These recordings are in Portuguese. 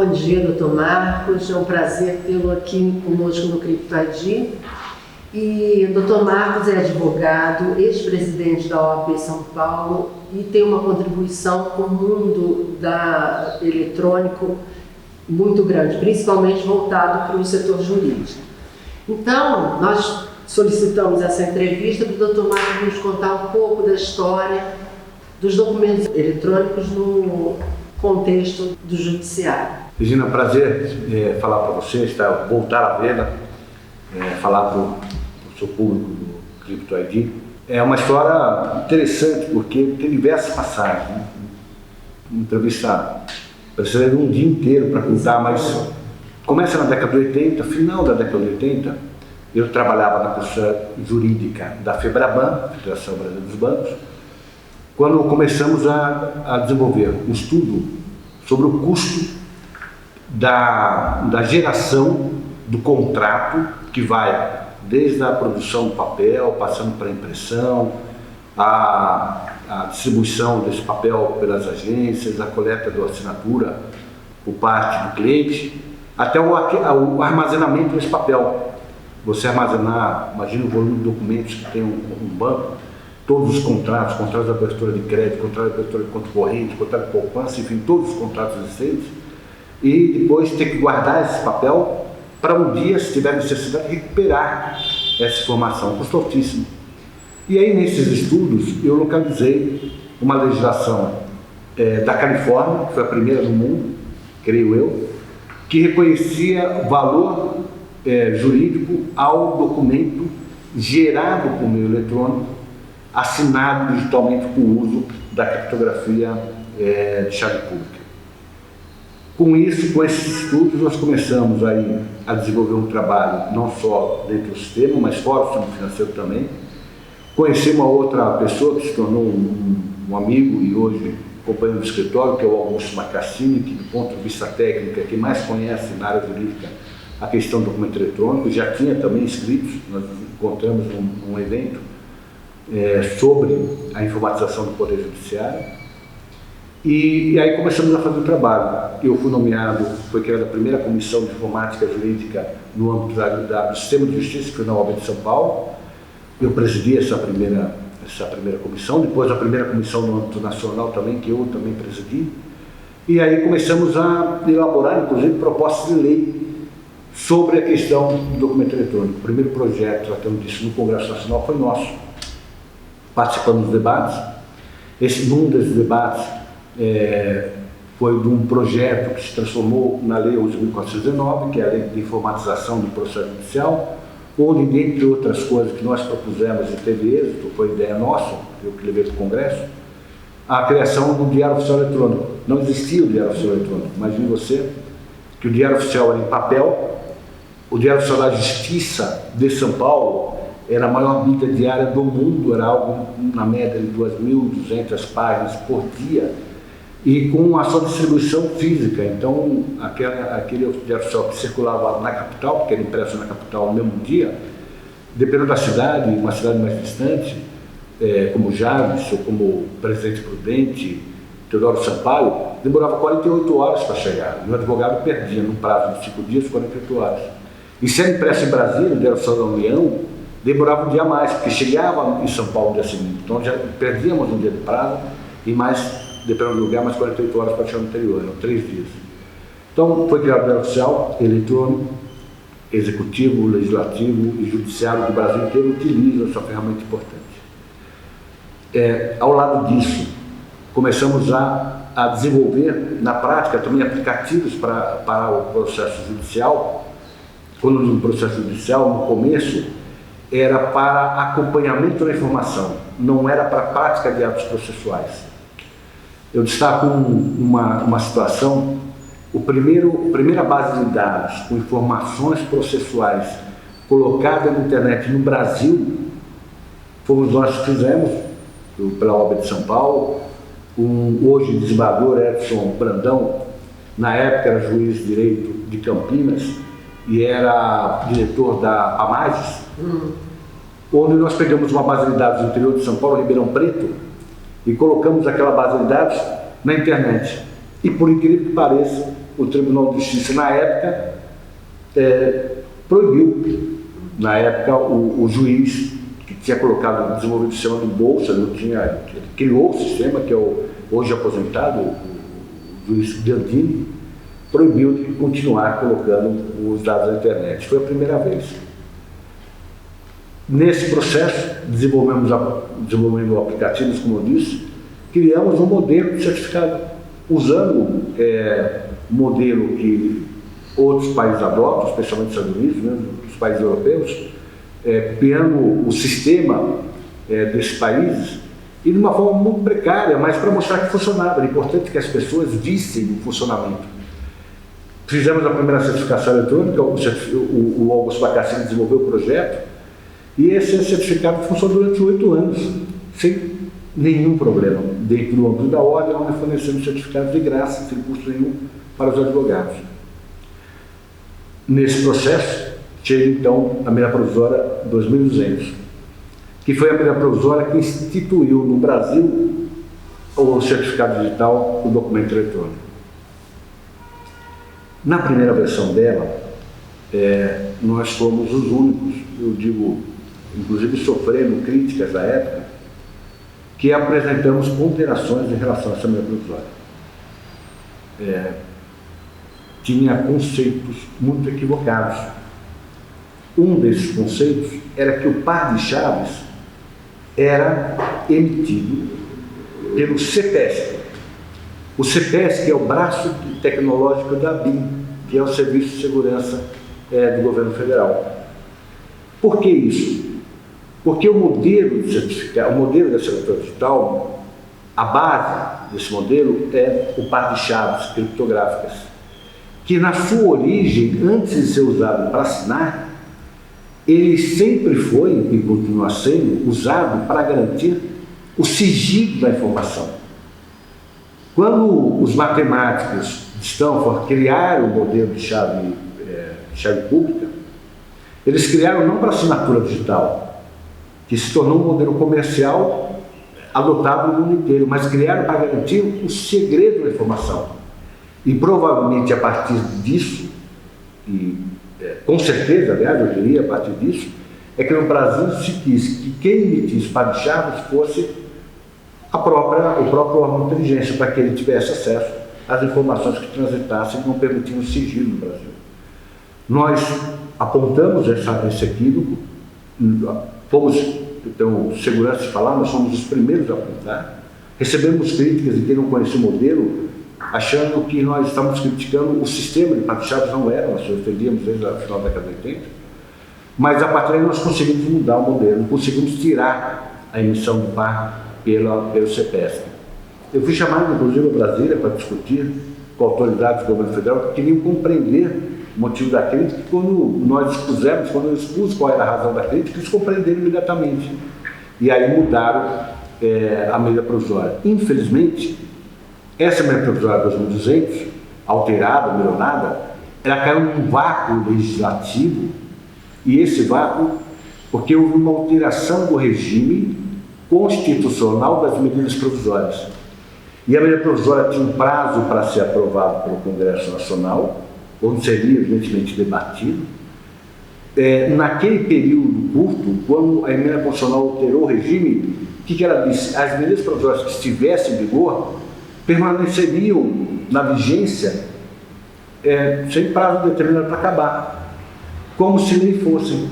Bom dia, doutor Marcos. É um prazer tê-lo aqui conosco no CryptoID. E o doutor Marcos é advogado, ex-presidente da OAB São Paulo e tem uma contribuição com o mundo eletrônico muito grande, principalmente voltado para o setor jurídico. Então, nós solicitamos essa entrevista para o doutor Marcos nos contar um pouco da história dos documentos eletrônicos no contexto do judiciário. Regina, prazer falar para você, voltar a vê-la, falar para o seu público do CryptoID. É uma história interessante porque tem diversas passagens. Né? Uma entrevista precisaria de um dia inteiro para contar, mas começa na década de 80, final da década de 80, eu trabalhava na profissão jurídica da FEBRABAN, Federação Brasileira dos Bancos, quando começamos a desenvolver um estudo sobre o custo da geração do contrato, que vai desde a produção do papel, passando para a impressão, a distribuição desse papel pelas agências, a coleta da assinatura por parte do cliente, até o armazenamento desse papel. Você armazenar, imagina o volume de documentos que tem um banco, todos os contratos de abertura de crédito, contrato de abertura de conta corrente, contrato de poupança, enfim, todos os contratos existentes, e depois ter que guardar esse papel para um dia, se tiver necessidade, recuperar essa informação, custa altíssimo. E aí, nesses estudos, eu localizei uma legislação da Califórnia, que foi a primeira no mundo, creio eu, que reconhecia valor jurídico ao documento gerado por meio eletrônico, assinado digitalmente com o uso da criptografia de chave pública. Com isso, com esses estudos, nós começamos aí a desenvolver um trabalho não só dentro do sistema, mas fora do sistema financeiro também. Conheci uma outra pessoa que se tornou um amigo e hoje companheiro do escritório, que é o Augusto Macassini, que do ponto de vista técnico é quem mais conhece na área jurídica a questão do documento eletrônico, já tinha também escritos, nós nos encontramos num evento sobre a informatização do Poder Judiciário. E aí começamos a fazer o trabalho. Eu fui nomeado, foi criada a primeira comissão de informática jurídica no âmbito do Sistema de Justiça, que foi na OAB de São Paulo. Eu presidi essa primeira comissão, depois a primeira comissão no âmbito nacional também, que eu também presidi. E aí começamos a elaborar, inclusive, propostas de lei sobre a questão do documento eletrônico. O primeiro projeto, tratando disso no Congresso Nacional, foi nosso. Participamos dos debates. Num desses debates foi de um projeto que se transformou na Lei 11.419, que é a Lei de Informatização do Processo Judicial, onde, dentre outras coisas que nós propusemos e teve êxito, foi ideia nossa, eu que levei para o Congresso, a criação do Diário Oficial Eletrônico. Não existia o Diário Oficial Eletrônico. Imagine você que o Diário Oficial era em papel, o Diário Oficial da Justiça de São Paulo era a maior mídia diária do mundo, era algo na média de 2.200 páginas por dia, e com a sua distribuição física. Então, aquele Diário Oficial que circulava na capital, porque era impresso na capital no mesmo dia, dependendo da cidade, uma cidade mais distante, como Jales ou como Presidente Prudente, Teodoro Sampaio, demorava 48 horas para chegar. E o advogado perdia, num prazo de 5 dias, 48 horas. E se era impresso em Brasília, o Diário Oficial da União, demorava um dia a mais, porque chegava em São Paulo no dia seguinte. Então já perdíamos um dia de prazo e mais, dependendo do lugar, mais 48 horas para chegar no anterior, eram 3 dias. Então foi criado o Diário Oficial eletrônico, executivo, legislativo e judiciário do Brasil inteiro utilizam essa ferramenta importante. Ao lado disso, começamos a desenvolver na prática também aplicativos para o processo judicial. Quando no processo judicial, no começo, era para acompanhamento da informação, não era para prática de atos processuais. Eu destaco uma situação, a primeira base de dados com informações processuais colocada na internet no Brasil, fomos nós que fizemos, pela OAB de São Paulo. Hoje desembargador Edson Brandão, na época era juiz de direito de Campinas e era diretor da Amages, onde nós pegamos uma base de dados no interior de São Paulo, Ribeirão Preto, e colocamos aquela base de dados na internet. E por incrível que pareça, o Tribunal de Justiça, na época, proibiu. Na época, o juiz que tinha desenvolvido o sistema do Bolsa, ele criou o sistema, que é o hoje aposentado, o juiz Gandini, proibiu de continuar colocando os dados na internet. Foi a primeira vez. Nesse processo, desenvolvemos aplicativos, como eu disse, criamos um modelo de certificado, usando um modelo que outros países adotam, especialmente os Estados Unidos, né, os países europeus, copiando o sistema desses países, e de uma forma muito precária, mas para mostrar que funcionava. Era importante que as pessoas vissem o funcionamento. Fizemos a primeira certificação eletrônica, o Augusto Bacacini desenvolveu o projeto, e esse certificado funcionou durante 8 anos, sem nenhum problema. Dentro do âmbito da ordem, onde fornecemos certificados de graça, sem custo nenhum para os advogados. Nesse processo, chega então a medida provisória 2200, que foi a medida provisória que instituiu no Brasil o certificado digital, o documento eletrônico. Na primeira versão dela, nós fomos os únicos, eu digo, inclusive sofrendo críticas da época, que apresentamos ponderações em relação a essa medida provisória. Tinha conceitos muito equivocados. Um desses conceitos era que o par de chaves era emitido pelo CEPESC. O CEPESC é o braço tecnológico da BIM, que é o Serviço de Segurança do Governo Federal. Por que isso? Porque o modelo de certificado, o modelo da assinatura digital, a base desse modelo é o par de chaves criptográficas, que na sua origem, antes de ser usado para assinar, ele sempre foi e continua sendo usado para garantir o sigilo da informação. Quando os matemáticos de Stanford criaram o modelo de chave pública, eles criaram não para assinatura digital, que se tornou um modelo comercial adotado no mundo inteiro, mas criaram para garantir o segredo da informação. E provavelmente a partir disso, com certeza, aliás, eu diria a partir disso, é que no Brasil se quis que quem emitisse par de chaves fosse o próprio órgão de inteligência, para que ele tivesse acesso às informações que transitassem e não permitiam o sigilo no Brasil. Nós apontamos esse equívoco, fomos, então, segurança de falar, nós somos os primeiros a apontar, recebemos críticas de quem não conhecia o modelo, achando que nós estamos criticando o sistema de par de chaves, não era, nós defendíamos desde o final da década de 80, mas a partir daí nós conseguimos mudar o modelo, conseguimos tirar a emissão do par pelo CEPESC. Eu fui chamado, inclusive, a Brasília para discutir com autoridades do governo federal que queriam compreender o motivo da crítica, e quando eu expus qual era a razão da crítica, eles compreenderam imediatamente. E aí mudaram a medida provisória. Infelizmente, essa medida provisória 2200, alterada, melhorada, ela caiu num vácuo legislativo, e esse vácuo, porque houve uma alteração do regime constitucional das medidas provisórias. E a medida provisória tinha um prazo para ser aprovada pelo Congresso Nacional, onde seria evidentemente debatido. Naquele período curto, quando a emenda constitucional alterou o regime, o que ela disse? As medidas provisórias que estivessem em vigor permaneceriam na vigência sem prazo determinado para acabar, como se nem fossem.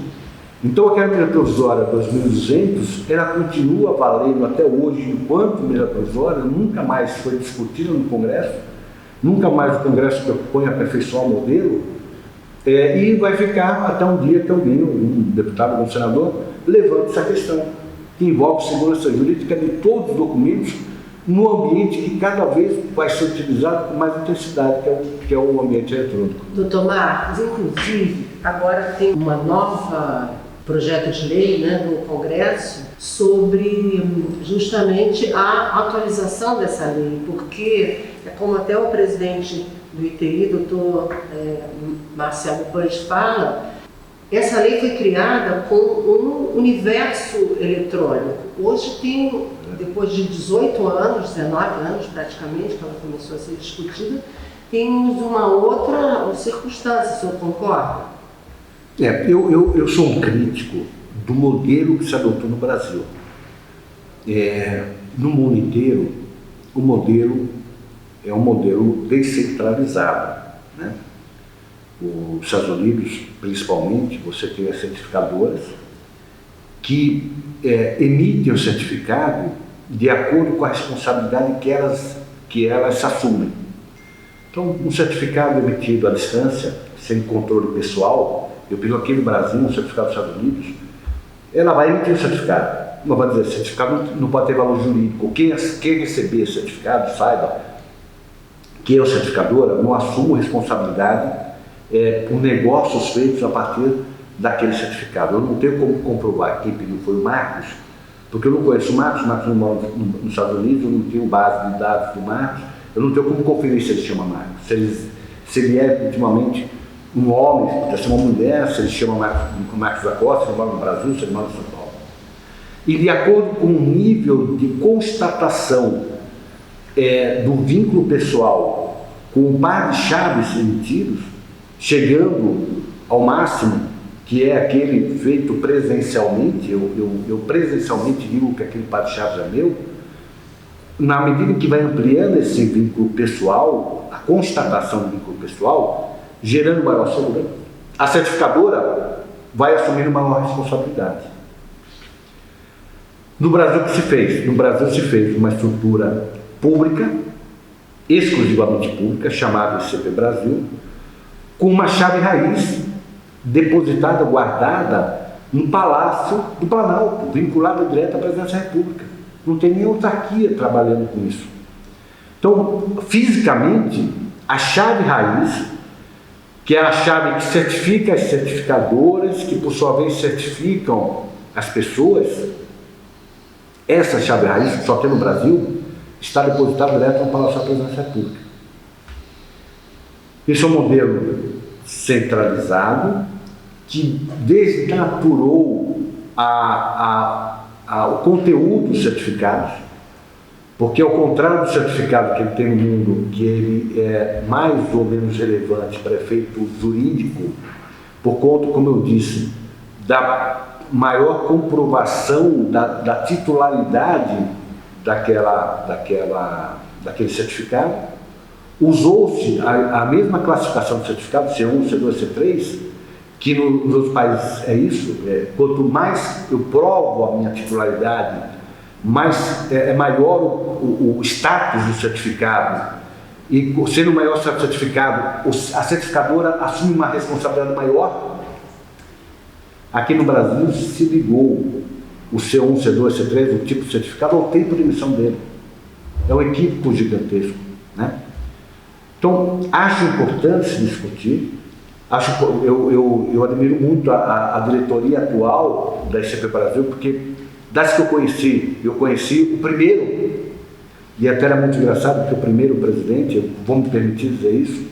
Então, aquela medida provisória 2200, ela continua valendo até hoje, enquanto medida provisória, nunca mais foi discutida no Congresso, nunca mais o Congresso propõe aperfeiçoar o modelo, e vai ficar até um dia que alguém, um deputado ou um senador, levante essa questão, que envolve segurança jurídica de todos os documentos, no ambiente que cada vez vai ser utilizado com mais intensidade, que é o ambiente eletrônico. Doutor Marcos, inclusive, agora tem uma nova projeto de lei, né, no Congresso sobre justamente a atualização dessa lei, porque, como até o presidente do ITI, doutor Marcelo Paz, fala, essa lei foi criada com um universo eletrônico. Hoje depois de 18 anos, 19 anos praticamente, que ela começou a ser discutida, temos uma outra circunstância, o senhor concorda? Eu sou um crítico do modelo que se adotou no Brasil. No mundo inteiro, o modelo é um modelo descentralizado, né? Os Estados Unidos, principalmente, você tem as certificadoras que emitem o certificado de acordo com a responsabilidade que elas assumem. Então, um certificado emitido à distância, sem controle pessoal, eu pego aqui no Brasil um certificado dos Estados Unidos, ela vai emitir o certificado. Não vai dizer, certificado não pode ter valor jurídico. Quem receber esse certificado, saiba que eu, certificadora, não assumo responsabilidade por negócios feitos a partir daquele certificado. Eu não tenho como comprovar que quem pediu foi o Marcos, porque eu não conheço o Marcos não mora nos Estados Unidos, eu não tenho base de dados do Marcos, eu não tenho como conferir se ele chama Marcos, se ele é ultimamente um homem, pode ser uma mulher, se ele chama Marcos da Costa, se ele mora no Brasil, se ele mora em São Paulo. E de acordo com o nível de constatação do vínculo pessoal com o par de chaves emitidos, chegando ao máximo, que é aquele feito presencialmente, eu presencialmente digo que aquele par de chaves é meu, na medida que vai ampliando esse vínculo pessoal, a constatação do vínculo pessoal, gerando maior segurança, a certificadora vai assumindo maior responsabilidade. No Brasil, o que se fez? No Brasil se fez uma estrutura pública, exclusivamente pública, chamada ICP Brasil, com uma chave raiz depositada, guardada no Palácio do Planalto, vinculada direto à Presidência da República. Não tem nem autarquia trabalhando com isso. Então, fisicamente, a chave raiz, que é a chave que certifica as certificadoras, que por sua vez certificam as pessoas, essa chave raiz, que só tem no Brasil, está depositada direto no Palácio da Presidência da República. Esse é um modelo centralizado que desnaturou o conteúdo dos certificados, porque ao contrário do certificado que ele tem no mundo, que ele é mais ou menos relevante para efeito jurídico, por conta, como eu disse, da maior comprovação da titularidade daquele certificado, usou-se a mesma classificação de certificado, C1, C2, C3, que nos outros países é isso, quanto mais eu provo a minha titularidade, mais é maior o status do certificado, e sendo maior o certificado, a certificadora assume uma responsabilidade maior. Aqui no Brasil se ligou o C1, C2, C3, o tipo de certificado, ao tempo de emissão dele. É um equívoco gigantesco, né? Então, acho importante se discutir. Eu admiro muito a diretoria atual da ICP Brasil, porque das que eu conheci o primeiro, e até era muito engraçado, porque o primeiro presidente, vou me permitir dizer isso,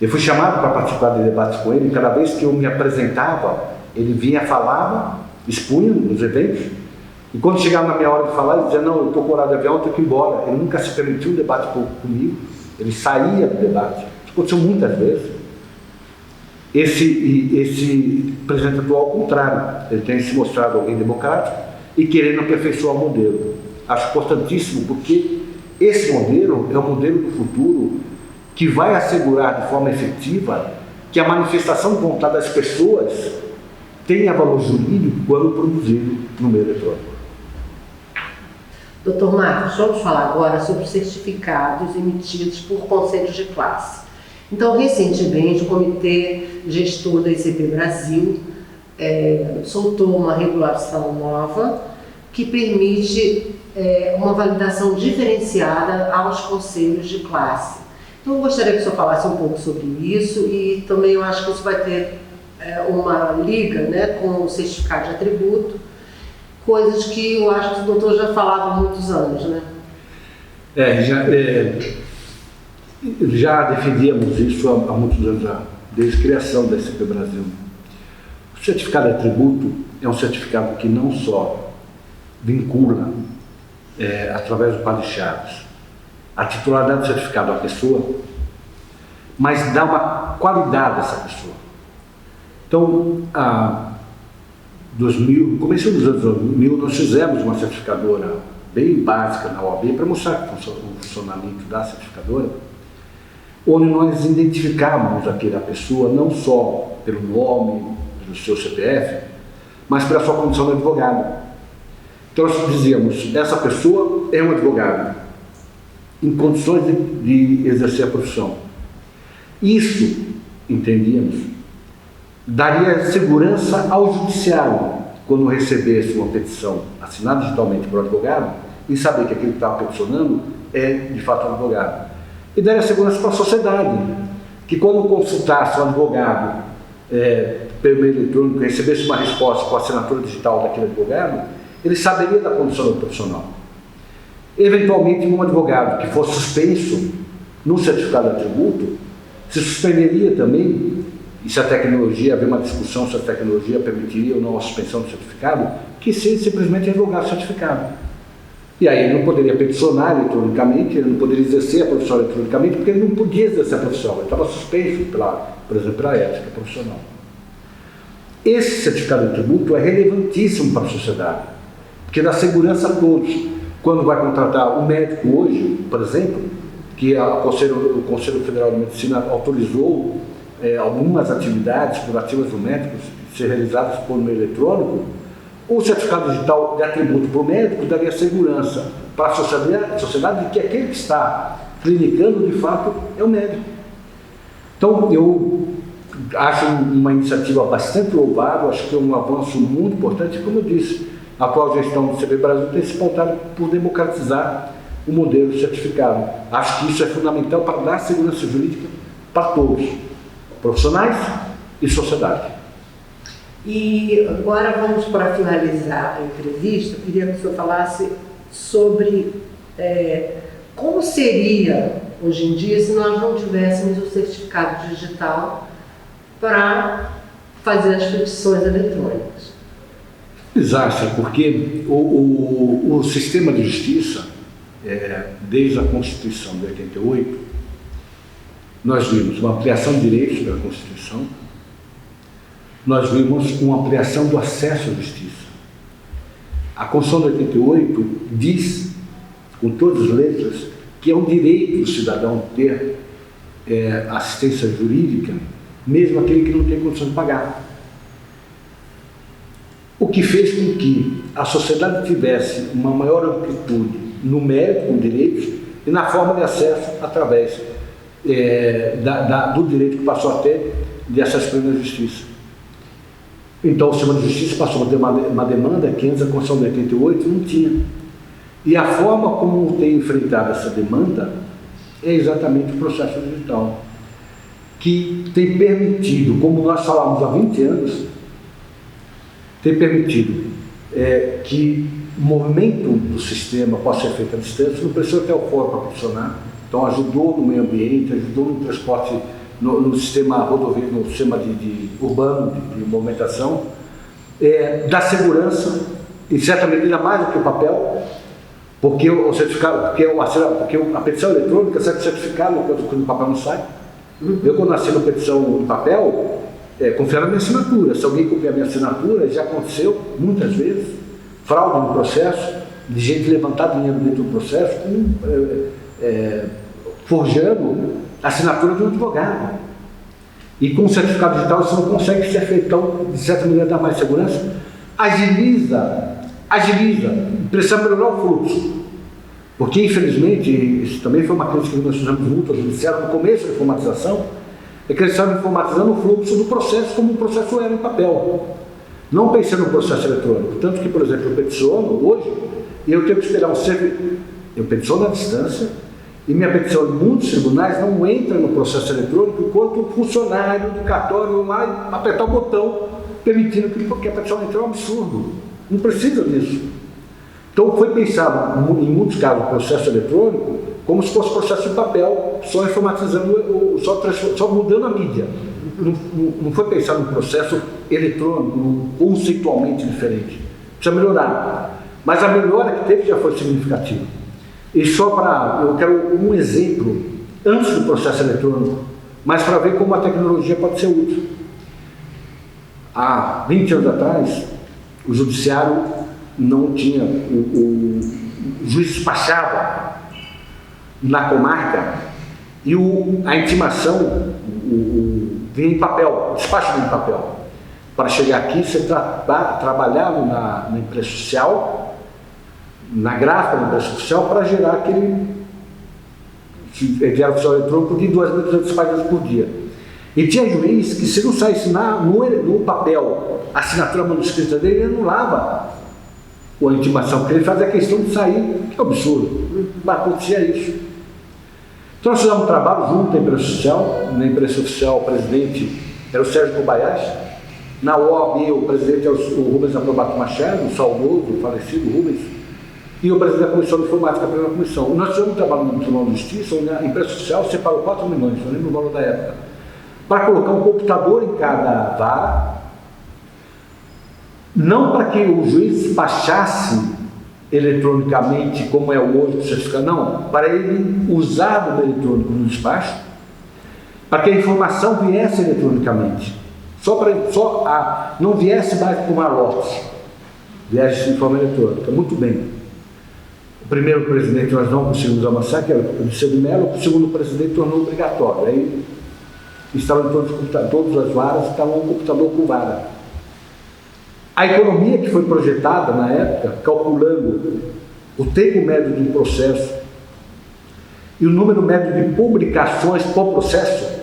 eu fui chamado para participar de debates com ele, e cada vez que eu me apresentava, ele vinha, falava, expunha nos eventos, e quando chegava na minha hora de falar, ele dizia, não, eu estou com horário de avião, eu tenho que ir embora. Ele nunca se permitiu um debate comigo, ele saía do debate. Isso aconteceu muitas vezes. Esse presidente atual, ao contrário, ele tem se mostrado alguém democrático e querendo aperfeiçoar o modelo. Acho importantíssimo, porque esse modelo é o modelo do futuro que vai assegurar de forma efetiva que a manifestação de vontade das pessoas tenha valor jurídico quando produzido no meio eletrônico. Dr. Marcos, vamos falar agora sobre os certificados emitidos por conselhos de classe. Então, recentemente, o Comitê Gestor da ICP Brasil soltou uma regulação nova que permite uma validação diferenciada aos conselhos de classe. Então, eu gostaria que o senhor falasse um pouco sobre isso, e também eu acho que isso vai ter uma liga, né, com o certificado de atributo, coisas que eu acho que o doutor já falava há muitos anos, né? Já defendíamos isso há muitos anos, desde a criação da ICP Brasil. O certificado de atributo é um certificado que não só vincula, através do par de chaves, a titularidade do certificado à pessoa, mas dar uma qualidade a essa pessoa. Então, começo dos anos 2000, nós fizemos uma certificadora bem básica na OAB para mostrar o funcionamento da certificadora, onde nós identificávamos aquela pessoa não só pelo nome, pelo seu CPF, mas pela sua condição de advogado. Então nós dizíamos, essa pessoa é um advogado, em condições de exercer a profissão. Isso, entendíamos, daria segurança ao judiciário, quando recebesse uma petição assinada digitalmente por advogado, e saber que aquele que estava peticionando é de fato um advogado. E daria segurança para a sociedade, que quando consultasse o advogado pelo meio eletrônico e recebesse uma resposta com a assinatura digital daquele advogado, ele saberia da condição do profissional. Eventualmente, um advogado que fosse suspenso no certificado de tributo, se suspenderia também, e se a tecnologia, havia uma discussão se a tecnologia permitiria ou não a suspensão do certificado, que se simplesmente revogar o certificado. E aí ele não poderia peticionar eletronicamente, ele não poderia exercer a profissão eletronicamente, porque ele não podia exercer a profissão, ele estava suspenso, por exemplo, pela ética profissional. Esse certificado de tributo é relevantíssimo para a sociedade, porque dá segurança a todos. Quando vai contratar um médico hoje, por exemplo, que o Conselho Federal de Medicina autorizou algumas atividades curativas do médico ser realizadas por meio eletrônico, o certificado digital de atributo para o médico daria segurança para a sociedade de que aquele que está clinicando, de fato, é o médico. Então, eu acho uma iniciativa bastante louvável, acho que é um avanço muito importante, como eu disse, a atual gestão do CB Brasil tem se pautado por democratizar o modelo certificado. Acho que isso é fundamental para dar segurança jurídica para todos, profissionais e sociedade. E agora vamos para finalizar a entrevista, eu queria que o senhor falasse sobre como seria hoje em dia se nós não tivéssemos o certificado digital para fazer as petições eletrônicas. Exato, porque o sistema de justiça, desde a Constituição de 88, nós vimos uma ampliação de direitos pela Constituição, nós vimos uma ampliação do acesso à justiça. A Constituição de 88 diz, com todas as letras, que é um direito do cidadão ter assistência jurídica, mesmo aquele que não tem condição de pagar. O que fez com que a sociedade tivesse uma maior amplitude no mérito com direitos e na forma de acesso através do direito que passou a ter de acesso pleno à justiça. Então o sistema de justiça passou a ter uma demanda que antes a Constituição de 88 não tinha. E a forma como tem enfrentado essa demanda é exatamente o processo digital, que tem permitido, como nós falamos há 20 anos, tem permitido que o movimento do sistema possa ser feito à distância, não precisa ter o fórum para funcionar. Então ajudou no meio ambiente, ajudou no transporte, no sistema rodoviário, no sistema urbano de movimentação, dá segurança, e certamente ainda mais do que o papel, porque o certificado, porque a petição eletrônica serve certificado, quando o papel não sai. Eu, quando assino a petição em papel, confio na minha assinatura. Se alguém copiar a minha assinatura, já aconteceu muitas vezes, fraude no processo, de gente levantar dinheiro dentro do processo, forjando a assinatura de um advogado. E com o certificado digital isso não consegue ser feito. Então, de certa maneira, dá mais segurança, agiliza, precisa melhorar o fluxo. Porque, infelizmente, isso também foi uma crítica que nós fizemos muito ao judiciário no começo da informatização, é que eles estavam informatizando o fluxo do processo como o processo era em papel. Não pensando no processo eletrônico. Tanto que, por exemplo, eu peticiono hoje e eu tenho que esperar eu peticiono à distância e minha petição em muitos tribunais não entra no processo eletrônico enquanto o funcionário do cartório vai apertar o botão permitindo que, porque a petição eletrônica é um absurdo. Não precisa disso. Então foi pensado, em muitos casos, o processo eletrônico como se fosse processo de papel, só informatizando, só mudando a mídia. Não foi pensado um processo eletrônico, conceitualmente diferente. Precisa melhorar. Mas a melhora que teve já foi significativa. E só eu quero um exemplo, antes do processo eletrônico, mas para ver como a tecnologia pode ser útil. Há 20 anos atrás, o judiciário não tinha, o juiz despachava na comarca e a intimação vinha em papel, o despacho vinha em papel. Para chegar aqui, você trabalhava na imprensa social, na gráfica da imprensa social, para gerar aquele diário oficial eletrônico de 2.200 páginas por dia. E tinha juiz que, se não saísse no papel a assinatura manuscrita dele, ele anulava a intimação, porque ele fazia questão de sair, que é um absurdo. Mas acontecia isso. Então nós fizemos um trabalho junto à imprensa social. Na imprensa oficial, o presidente era o Sérgio Kobayashi. Na OAB, o presidente é o Rubens Aprobato Machado, o saudoso, o falecido Rubens. E o presidente da Comissão de Informática, a primeira comissão. Nós fizemos um trabalho no Tribunal de Justiça, onde a imprensa social separou 4 milhões, não lembro o valor da época, para colocar um computador em cada vara, não para que o juiz despachasse eletronicamente, como é hoje o certificado, não, para ele usar o eletrônico no despacho, para que a informação viesse eletronicamente, não viesse mais por malote, viesse de forma eletrônica. Muito bem. O primeiro presidente nós não conseguimos avançar, que era o Diceu de Mello. O segundo presidente tornou obrigatório. Aí estavam todas as varas, estavam um computador por vara. A economia que foi projetada na época, calculando o tempo médio de um processo e o número médio de publicações por processo,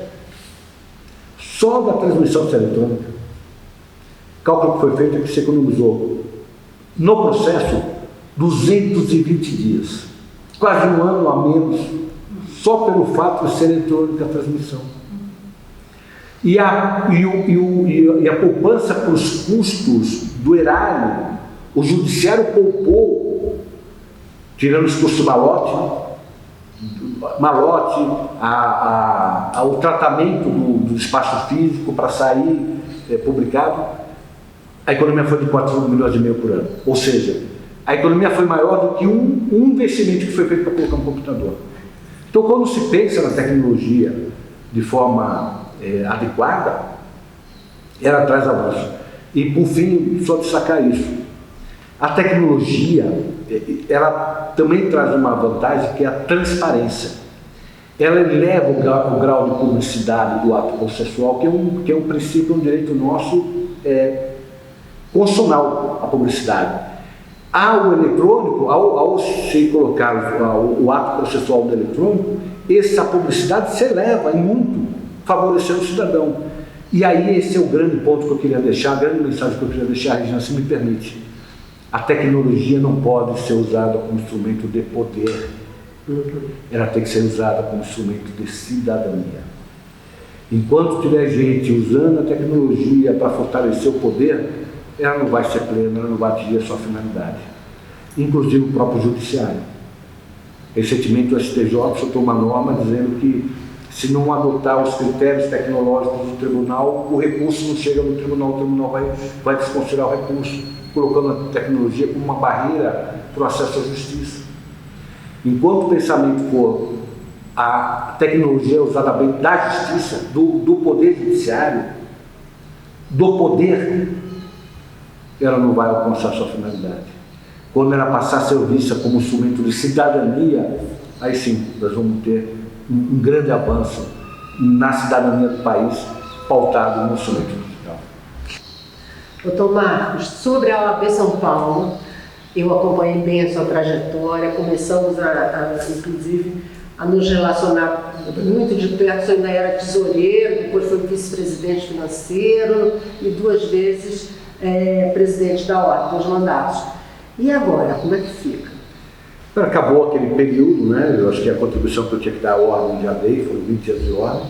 só da transmissão eletrônica, o cálculo que foi feito é que se economizou no processo 220 dias, quase um ano a menos, só pelo fato de ser eletrônica a transmissão. E a poupança para os custos do erário, o judiciário poupou, tirando os custos do malote, o tratamento do espaço físico para sair publicado, a economia foi de 4,5 milhões por ano. Ou seja, a economia foi maior do que um investimento que foi feito para colocar um computador. Então, quando se pensa na tecnologia de forma adequada, ela traz avanço. E, por fim, só destacar isso. A tecnologia, ela também traz uma vantagem, que é a transparência. Ela eleva o grau de publicidade do ato processual, que é um princípio, um direito nosso constitucional, a publicidade. Ao eletrônico, ao se colocar o ato processual do eletrônico, essa publicidade se eleva em muito, favorecendo o cidadão. E aí esse é o grande ponto que eu queria deixar, a grande mensagem que eu queria deixar, Regina, se me permite. A tecnologia não pode ser usada como instrumento de poder. Ela tem que ser usada como instrumento de cidadania. Enquanto tiver gente usando a tecnologia para fortalecer o poder, ela não vai ser plena, ela não vai atingir a sua finalidade. Inclusive o próprio judiciário. Recentemente o STJ soltou uma norma dizendo que, se não adotar os critérios tecnológicos do tribunal, o recurso não chega no tribunal, o tribunal vai desconsiderar o recurso, colocando a tecnologia como uma barreira para o acesso à justiça. Enquanto o pensamento for a tecnologia usada bem da justiça, do poder judiciário, do poder, ela não vai alcançar sua finalidade. Quando ela passar a ser vista como instrumento de cidadania, aí sim, nós vamos ter um grande avanço na cidadania do país, pautado no instrumento digital. Doutor Marcos, sobre a OAB São Paulo, eu acompanhei bem a sua trajetória, começamos inclusive, a nos relacionar muito de perto. Você ainda era tesoureiro, depois foi vice-presidente financeiro e 2 vezes presidente da OAB, 2 mandatos. E agora, como é que fica? Acabou aquele período, né? Eu acho que a contribuição que eu tinha que dar à ordem já dei, foram 20 anos de ordem.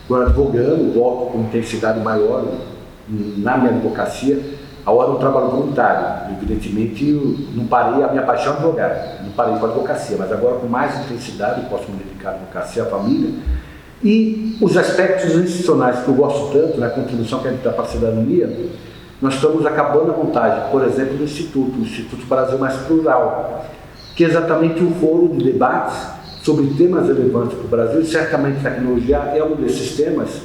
Agora advogando, volto com intensidade maior na minha advocacia. A ordem é um trabalho voluntário. Evidentemente, eu não parei, a minha paixão é advogar, não parei com a advocacia, mas agora com mais intensidade eu posso me dedicar à advocacia, à família. E os aspectos institucionais que eu gosto tanto, a contribuição que a gente dá para a cidadania, nós estamos acabando a montagem, por exemplo, do Instituto Brasil Mais Plural, que é exatamente um foro de debates sobre temas relevantes para o Brasil. Certamente tecnologia é um desses temas,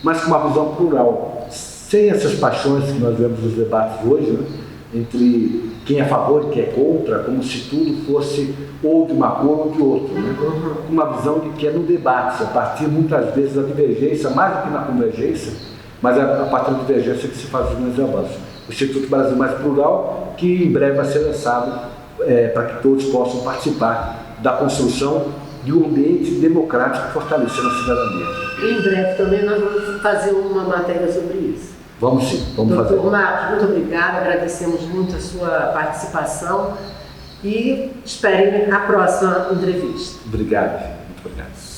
mas com uma visão plural, sem essas paixões que nós vemos nos debates hoje, né? Entre quem é a favor e quem é contra, como se tudo fosse ou de uma cor ou de outra, né? Com uma visão de que é no debate, a partir muitas vezes da divergência, mais do que na convergência, mas a partir da divergência que se faz os grandes avanços. O Instituto Brasil Mais Plural, que em breve vai ser lançado para que todos possam participar da construção de um ambiente democrático fortalecendo a cidadania. Em breve também nós vamos fazer uma matéria sobre isso. Vamos sim, vamos fazer. Doutor Marcos, muito obrigada, agradecemos muito a sua participação e esperem a próxima entrevista. Obrigado, muito obrigado.